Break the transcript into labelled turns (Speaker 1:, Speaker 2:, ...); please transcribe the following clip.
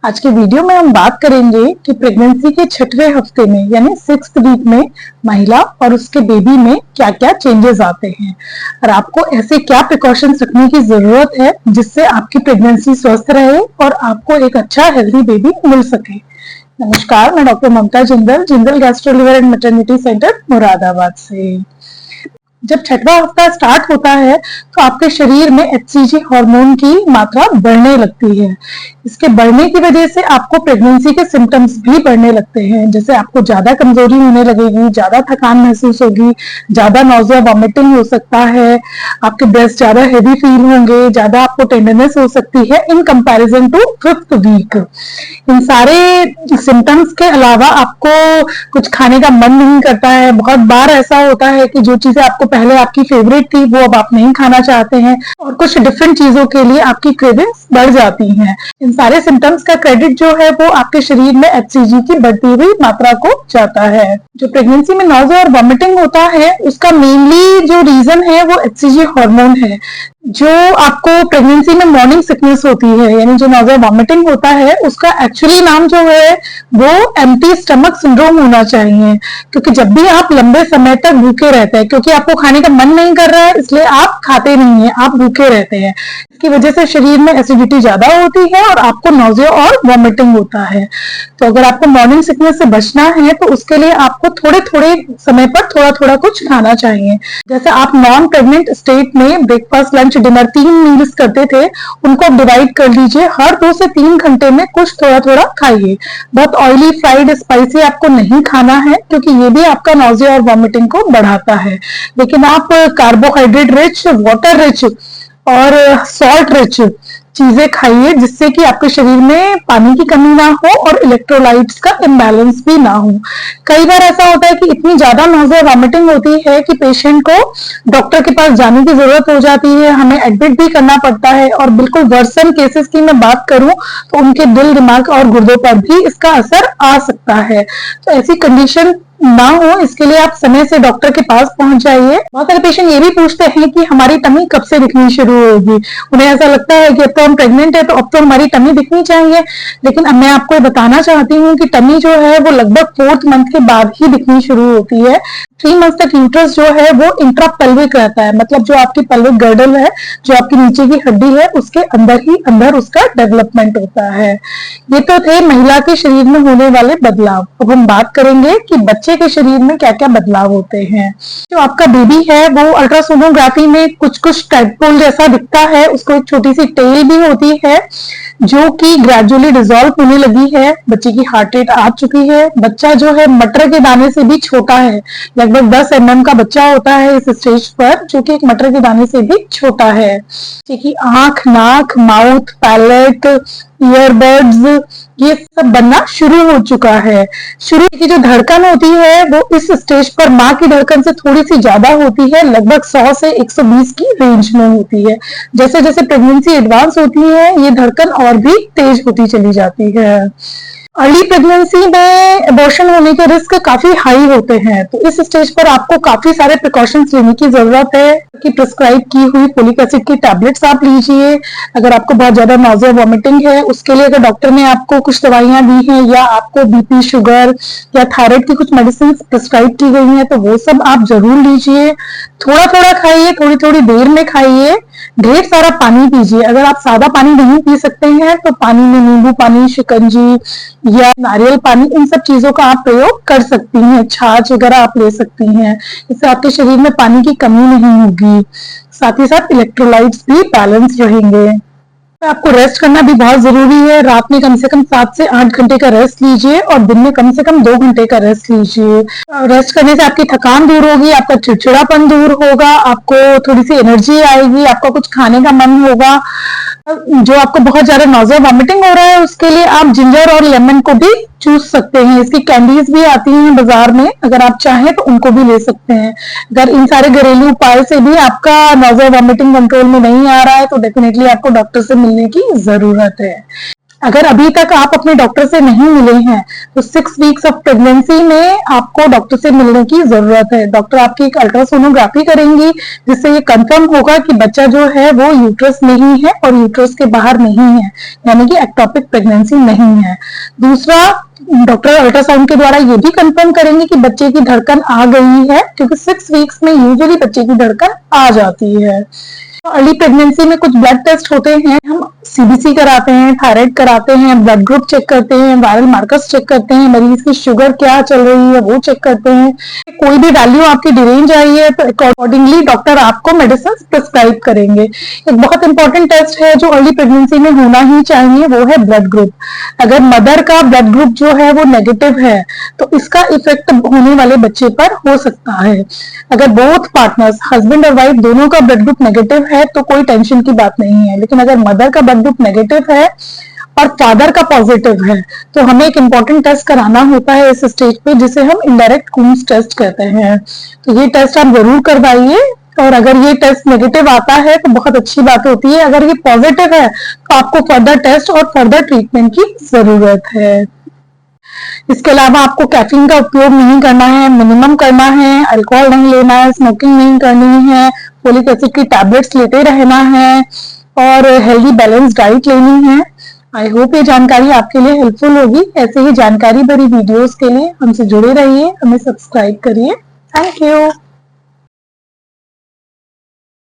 Speaker 1: आज के वीडियो में हम बात करेंगे कि प्रेगनेंसी के छठवें हफ्ते में यानी 6th वीक में महिला और उसके बेबी में क्या क्या चेंजेस आते हैं और आपको ऐसे क्या प्रिकॉशंस रखने की जरूरत है जिससे आपकी प्रेगनेंसी स्वस्थ रहे और आपको एक अच्छा हेल्दी बेबी मिल सके। नमस्कार, मैं doctor Mamta Jindal, Jindal gastro liver and maternity centre Moradabad से। जब छठवां हफ्ता स्टार्ट होता है तो आपके शरीर में एचसीजी हार्मोन की मात्रा बढ़ने लगती है। इसके बढ़ने की वजह से आपको प्रेगनेंसी के सिम्टम्स भी बढ़ने लगते हैं, जैसे आपको ज्यादा कमजोरी होने लगेगी, ज्यादा थकान महसूस होगी, ज्यादा नौजिया वॉमिटिंग हो सकता है, आपके ब्रेस्ट ज्यादा हेवी फील होंगे, ज्यादा आपको टेंडरनेस हो सकती है in comparison to 5th week. इन सारे सिम्टम्स के अलावा आपको कुछ खाने का मन नहीं करता है। बहुत बार ऐसा होता है कि जो चीजें आपको पहले आपकी फेवरेट थी वो अब आप नहीं खाना चाहते हैं और कुछ डिफरेंट चीजों के लिए आपकी क्रेविंग्स बढ़ जाती हैं। इन सारे सिम्टम्स का क्रेडिट जो है वो आपके शरीर में एचसीजी की बढ़ती हुई मात्रा को जाता है। जो प्रेगनेंसी में नॉज़िया और वॉमिटिंग होता है उसका मेनली जो रीजन है वो एचसीजी हार्मोन है। जो आपको प्रेगनेंसी में मॉर्निंग सिकनेस होती है यानी जो नॉज़िया वॉमिटिंग होता है उसका एक्चुअली नाम जो है वो एम्प्टी स्टमक सिंड्रोम होना चाहिए, क्योंकि जब भी आप लंबे समय तक भूखे रहते हैं, क्योंकि आपको खाने का मन नहीं कर रहा है इसलिए आप खाते नहीं है, आप भूखे रहते हैं, इसकी वजह से शरीर में एसिडिटी ज्यादा होती है और आपको नॉज़िया और वॉमिटिंग होता है। तो अगर आपको मॉर्निंग सिकनेस से बचना है तो उसके लिए आपको थोड़े थोड़े समय पर थोड़ा थोड़ा कुछ खाना चाहिए। जैसे आप नॉन प्रेग्नेंट स्टेट में ब्रेकफास्ट लंच डिनर 3 मील्स करते थे, उनको आप डिवाइड कर लीजिए। हर 2 से 3 घंटे में कुछ थोड़ा थोड़ा खाइए। बहुत ऑयली फ्राइड स्पाइसी आपको नहीं खाना है क्योंकि ये भी आपका नॉज़िया और वॉमिटिंग को बढ़ाता है। लेकिन आप कार्बोहाइड्रेट रिच, वाटर रिच और सॉल्ट रिच चीजें खाइए जिससे कि आपके शरीर में पानी की कमी ना हो और इलेक्ट्रोलाइट्स का इम्बैलेंस भी ना हो। कई बार ऐसा होता है कि इतनी ज्यादा नॉज़िया वॉमिटिंग होती है कि पेशेंट को डॉक्टर के पास जाने की जरूरत हो जाती है, हमें एडमिट भी करना पड़ता है और बिल्कुल वर्सन केसेस की मैं बात करूं तो उनके दिल, दिमाग और गुर्दों पर भी इसका असर आ सकता है। तो ऐसी कंडीशन ना हो इसके लिए आप समय से डॉक्टर के पास पहुंच जाइए। बहुत सारे पेशेंट ये भी पूछते हैं कि हमारी टमी कब से दिखनी शुरू होगी। उन्हें ऐसा लगता है कि अब तो हम प्रेग्नेंट है तो अब तो हमारी टमी दिखनी चाहिए, लेकिन अब मैं आपको बताना चाहती हूँ कि टमी जो है वो लगभग 4th मंथ के बाद ही दिखनी शुरू होती है। 3 मंथ तक यूट्रस जो है वो इंट्रा पेल्विक रहता है, मतलब जो आपकी पेल्विक गर्डल है, जो आपकी नीचे की हड्डी है, उसके अंदर ही अंदर उसका डेवलपमेंट होता है। ये तो थे महिला के शरीर में होने वाले बदलाव। अब हम बात करेंगे कि बच्चे के शरीर में क्या क्या बदलाव होते हैं। जो आपका बेबी है वो अल्ट्रासोनोग्राफी में कुछ कुछ टैडपोल जैसा दिखता है, उसको एक छोटी सी टेल भी होती है जो कि ग्रेजुअली डिसॉल्व होने लगी है। बच्चे की हार्ट रेट आ चुकी है। बच्चा जो है मटर के दाने से भी छोटा है, लगभग 10 mm का बच्चा होता है इस स्टेज पर, जो कि एक मटर के दाने से भी छोटा है। बच्चे की आंख, नाक, माउथ, पैलेट, ईयरबड्स ये सब बनना शुरू हो चुका है। शुरू की जो धड़कन होती है वो इस स्टेज पर माँ की धड़कन से थोड़ी सी ज्यादा होती है, लगभग 100 से 120 की रेंज में होती है। जैसे जैसे प्रेगनेंसी एडवांस होती है ये धड़कन और भी तेज होती चली जाती है। अर्ली प्रेगनेंसी में अबॉर्शन होने के रिस्क काफी हाई होते हैं, तो इस स्टेज पर आपको काफी सारे प्रिकॉशंस लेने की जरूरत है कि प्रिस्क्राइब की हुई फोलिक एसिड की टैबलेट्स आप लीजिए। अगर आपको बहुत ज्यादा नॉज़िया वॉमिटिंग है उसके लिए अगर डॉक्टर ने आपको कुछ दवाइयां दी हैं या आपको बीपी, शुगर या थायराइड की कुछ मेडिसिन प्रिस्क्राइब की गई हैं तो वो सब आप जरूर लीजिए। थोड़ा थोड़ा खाइए, थोड़ी थोड़ी देर में खाइए, ढेर सारा पानी पीजिए। अगर आप सादा पानी नहीं पी सकते हैं तो पानी में नींबू पानी, शिकंजी या नारियल पानी, इन सब चीजों का आप प्रयोग कर सकती हैं। छाछ वगैरह आप ले सकती हैं, इससे आपके शरीर में पानी की कमी नहीं होगी। साथ ही साथ इलेक्ट्रोलाइट्स भी बैलेंस रहेंगे। आपको रेस्ट करना भी बहुत जरूरी है। रात में कम से कम 7 से 8 घंटे का रेस्ट लीजिए और दिन में कम से कम 2 घंटे का रेस्ट लीजिए। रेस्ट करने से आपकी थकान दूर होगी, आपका चिड़चिड़ापन दूर होगा, आपको थोड़ी सी एनर्जी आएगी, आपका कुछ खाने का मन होगा। जो आपको बहुत ज्यादा नॉज़िया वॉमिटिंग हो रहा है उसके लिए आप जिंजर और लेमन को भी चूस सकते हैं। इसकी कैंडीज भी आती हैं बाजार में, अगर आप चाहें तो उनको भी ले सकते हैं। अगर इन सारे घरेलू उपाय से भी आपका नॉज़िया वॉमिटिंग कंट्रोल में नहीं आ रहा है तो डेफिनेटली आपको डॉक्टर से मिलने की जरूरत है। अगर अभी तक आप अपने डॉक्टर से नहीं मिले हैं तो 6 वीक्स ऑफ प्रेगनेंसी में आपको डॉक्टर से मिलने की जरूरत है। डॉक्टर आपकी एक अल्ट्रासोनोग्राफी करेंगी जिससे ये कंफर्म होगा कि बच्चा जो है वो यूट्रस में ही है और यूट्रस के बाहर नहीं है, यानी कि एक्टोपिक प्रेगनेंसी नहीं है। दूसरा, डॉक्टर अल्ट्रासाउंड के द्वारा ये भी कंफर्म करेंगे कि बच्चे की धड़कन आ गई है, क्योंकि 6 वीक्स में यूजुअली बच्चे की धड़कन आ जाती है। अर्ली प्रेगनेंसी में कुछ ब्लड टेस्ट होते हैं, हम सीबीसी कराते हैं, थायराइड कराते हैं, ब्लड ग्रुप चेक करते हैं, वायरल मार्कर्स चेक करते हैं, मरीज की शुगर क्या चल रही है वो चेक करते हैं। कोई भी वैल्यू आपकी डिरेंज आई है तो अकॉर्डिंगली डॉक्टर आपको मेडिसिन प्रिस्क्राइब करेंगे। एक बहुत इंपॉर्टेंट टेस्ट है जो अर्ली प्रेगनेंसी में होना ही चाहिए, वो है ब्लड ग्रुप। अगर मदर का ब्लड ग्रुप जो है वो नेगेटिव है तो इसका इफेक्ट होने वाले बच्चे पर हो सकता है। अगर बोथ पार्टनर्स, हस्बैंड और वाइफ दोनों का ब्लड ग्रुप नेगेटिव है तो कोई टेंशन की बात नहीं है, लेकिन अगर मदर का ब्लड ग्रुप नेगेटिव है और फादर का पॉजिटिव है तो हमें एक इम्पॉर्टेंट टेस्ट कराना होता है इस स्टेज पे, जिसे हम इनडायरेक्ट कूम्स टेस्ट कहते हैं। तो ये टेस्ट आप जरूर करवाइए, और अगर ये टेस्ट नेगेटिव आता है तो बहुत अच्छी बात होती है। अगर ये पॉजिटिव है तो आपको फर्दर टेस्ट और फर्दर ट्रीटमेंट की जरूरत है। इसके अलावा आपको कैफीन का उपयोग नहीं करना है, मिनिमम करना है, अल्कोहल नहीं लेना है, स्मोकिंग नहीं करनी है, फोलिक एसिड की टैबलेट्स लेते रहना है और हेल्दी बैलेंस डाइट लेनी है। आई होप ये जानकारी आपके लिए हेल्पफुल होगी। ऐसे ही जानकारी भरी वीडियोस के लिए हमसे जुड़े रहिए, हमें सब्सक्राइब करिए। Thank you.